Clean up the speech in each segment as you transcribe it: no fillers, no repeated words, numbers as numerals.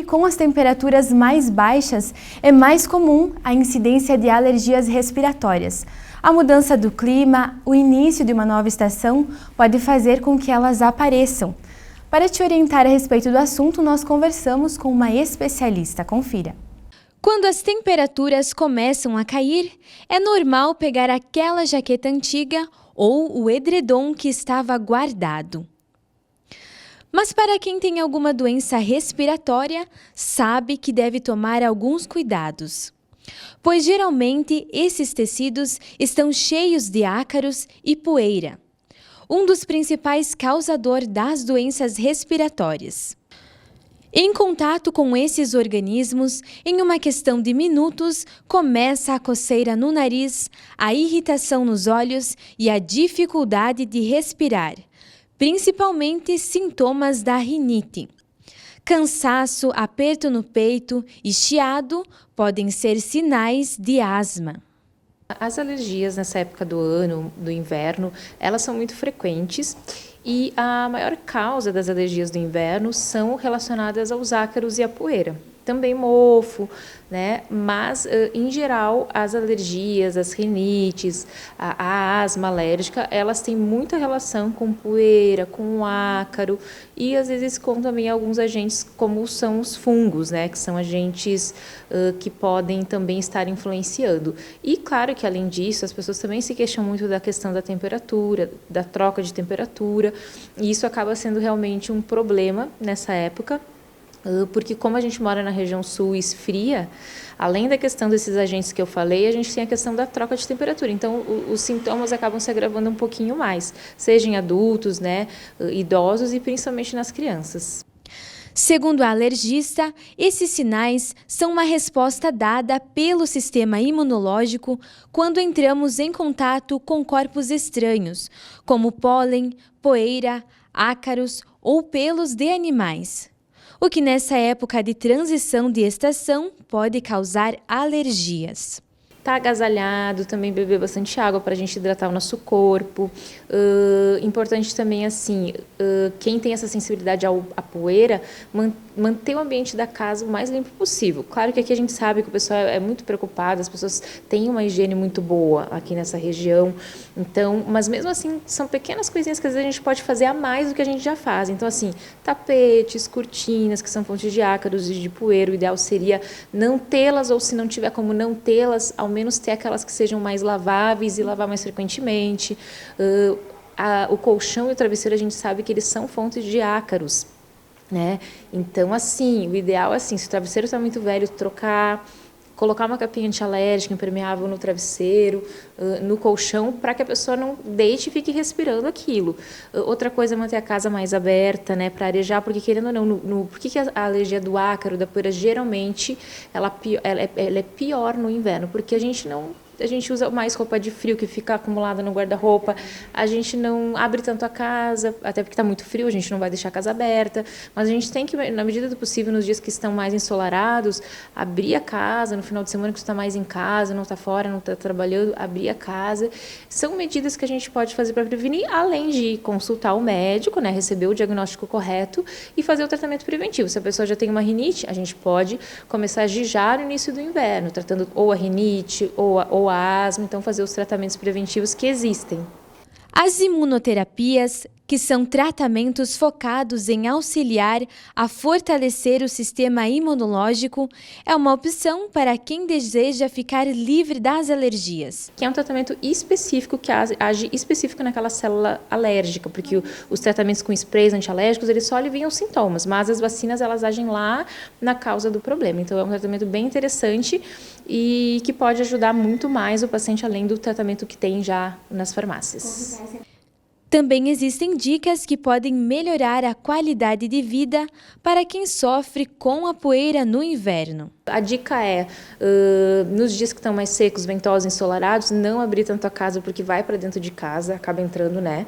E com as temperaturas mais baixas, é mais comum a incidência de alergias respiratórias. A mudança do clima, o início de uma nova estação, pode fazer com que elas apareçam. Para te orientar a respeito do assunto, nós conversamos com uma especialista. Confira. Quando as temperaturas começam a cair, é normal pegar aquela jaqueta antiga ou o edredom que estava guardado. Mas para quem tem alguma doença respiratória, sabe que deve tomar alguns cuidados. Pois geralmente esses tecidos estão cheios de ácaros e poeira, um dos principais causadores das doenças respiratórias. Em contato com esses organismos, em uma questão de minutos, começa a coceira no nariz, a irritação nos olhos e a dificuldade de respirar, principalmente sintomas da rinite. Cansaço, aperto no peito e chiado podem ser sinais de asma. As alergias nessa época do ano, do inverno, elas são muito frequentes e a maior causa das alergias do inverno são relacionadas aos ácaros e à poeira. Também mofo, né? Mas, em geral, as alergias, as rinites, a asma alérgica, elas têm muita relação com poeira, com ácaro e, às vezes, com também alguns agentes, como são os fungos, né? Que são agentes que podem também estar influenciando. E, claro que, além disso, as pessoas também se queixam muito da questão da temperatura, da troca de temperatura, e isso acaba sendo realmente um problema nessa época, porque como a gente mora na região sul e esfria, além da questão desses agentes que eu falei, a gente tem a questão da troca de temperatura. Então, os sintomas acabam se agravando um pouquinho mais, seja em adultos, né, idosos e principalmente nas crianças. Segundo a alergista, esses sinais são uma resposta dada pelo sistema imunológico quando entramos em contato com corpos estranhos, como pólen, poeira, ácaros ou pelos de animais, o que nessa época de transição de estação pode causar alergias. Tá agasalhado, também beber bastante água para a gente hidratar o nosso corpo. Importante também, assim, quem tem essa sensibilidade à poeira, manter o ambiente da casa o mais limpo possível. Claro que aqui a gente sabe que o pessoal é muito preocupado, as pessoas têm uma higiene muito boa aqui nessa região. Então, mas mesmo assim, são pequenas coisinhas que às vezes a gente pode fazer a mais do que a gente já faz. Então, assim, tapetes, cortinas, que são fontes de ácaros e de poeira, o ideal seria não tê-las, ou se não tiver como não tê-las, ao menos ter aquelas que sejam mais laváveis e lavar mais frequentemente. O colchão e o travesseiro, a gente sabe que eles são fontes de ácaros, né? Então, assim, o ideal é assim, se o travesseiro está muito velho, trocar, colocar uma capinha antialérgica impermeável no travesseiro, no colchão, para que a pessoa não deite e fique respirando aquilo. Outra coisa é manter a casa mais aberta, né, para arejar, porque querendo ou não, por que a alergia do ácaro, da poeira, geralmente ela é pior no inverno? Porque a gente usa mais roupa de frio que fica acumulada no guarda-roupa, a gente não abre tanto a casa, até porque está muito frio, a gente não vai deixar a casa aberta, mas a gente tem que, na medida do possível, nos dias que estão mais ensolarados, abrir a casa, no final de semana que você está mais em casa, não está fora, não está trabalhando, abrir a casa. São medidas que a gente pode fazer para prevenir, além de consultar o médico, né, receber o diagnóstico correto e fazer o tratamento preventivo. Se a pessoa já tem uma rinite, a gente pode começar a já no início do inverno, tratando ou a rinite ou a asma, então fazer os tratamentos preventivos que existem. As imunoterapias, que são tratamentos focados em auxiliar a fortalecer o sistema imunológico, é uma opção para quem deseja ficar livre das alergias. Que é um tratamento específico, que age específico naquela célula alérgica, porque os tratamentos com sprays antialérgicos, eles só aliviam os sintomas, mas as vacinas, elas agem lá na causa do problema. Então, é um tratamento bem interessante e que pode ajudar muito mais o paciente, além do tratamento que tem já nas farmácias. Também existem dicas que podem melhorar a qualidade de vida para quem sofre com a poeira no inverno. A dica é, nos dias que estão mais secos, ventosos, ensolarados, não abrir tanto a casa, porque vai para dentro de casa, acaba entrando, né?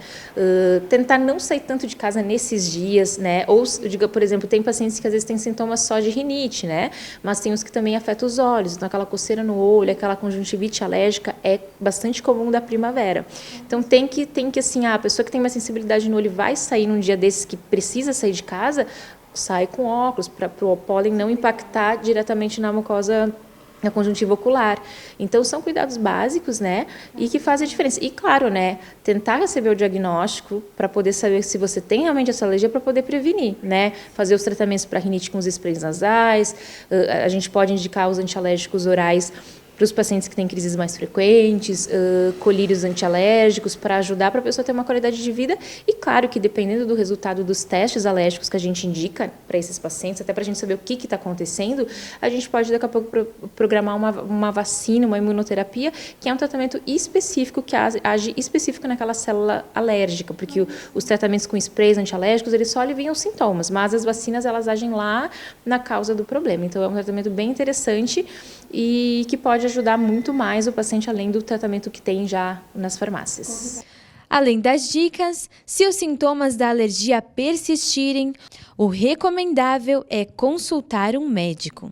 Tentar não sair tanto de casa nesses dias, né? Ou, diga, por exemplo, tem pacientes que às vezes têm sintomas só de rinite, né? Mas tem os que também afetam os olhos, então aquela coceira no olho, aquela conjuntivite alérgica é bastante comum da primavera. Então tem que assim, a pessoa que tem uma sensibilidade no olho vai sair num dia desses que precisa sair de casa, sai com óculos, para o pólen não impactar diretamente na mucosa, na conjuntiva ocular. Então, são cuidados básicos, né? E que fazem a diferença. E, claro, né? Tentar receber o diagnóstico para poder saber se você tem realmente essa alergia, para poder prevenir, né? Fazer os tratamentos para rinite com os sprays nasais. A gente pode indicar os antialérgicos orais para os pacientes que têm crises mais frequentes, colírios antialérgicos, para ajudar para a pessoa ter uma qualidade de vida. E claro que dependendo do resultado dos testes alérgicos que a gente indica para esses pacientes, até para a gente saber o que está acontecendo, a gente pode daqui a pouco programar uma vacina, uma imunoterapia, que é um tratamento específico, que age específico naquela célula alérgica, porque os tratamentos com sprays antialérgicos, eles só aliviam os sintomas, mas as vacinas, elas agem lá na causa do problema. Então, é um tratamento bem interessante e que pode ajudar muito mais o paciente, além do tratamento que tem já nas farmácias. Além das dicas, se os sintomas da alergia persistirem, o recomendável é consultar um médico.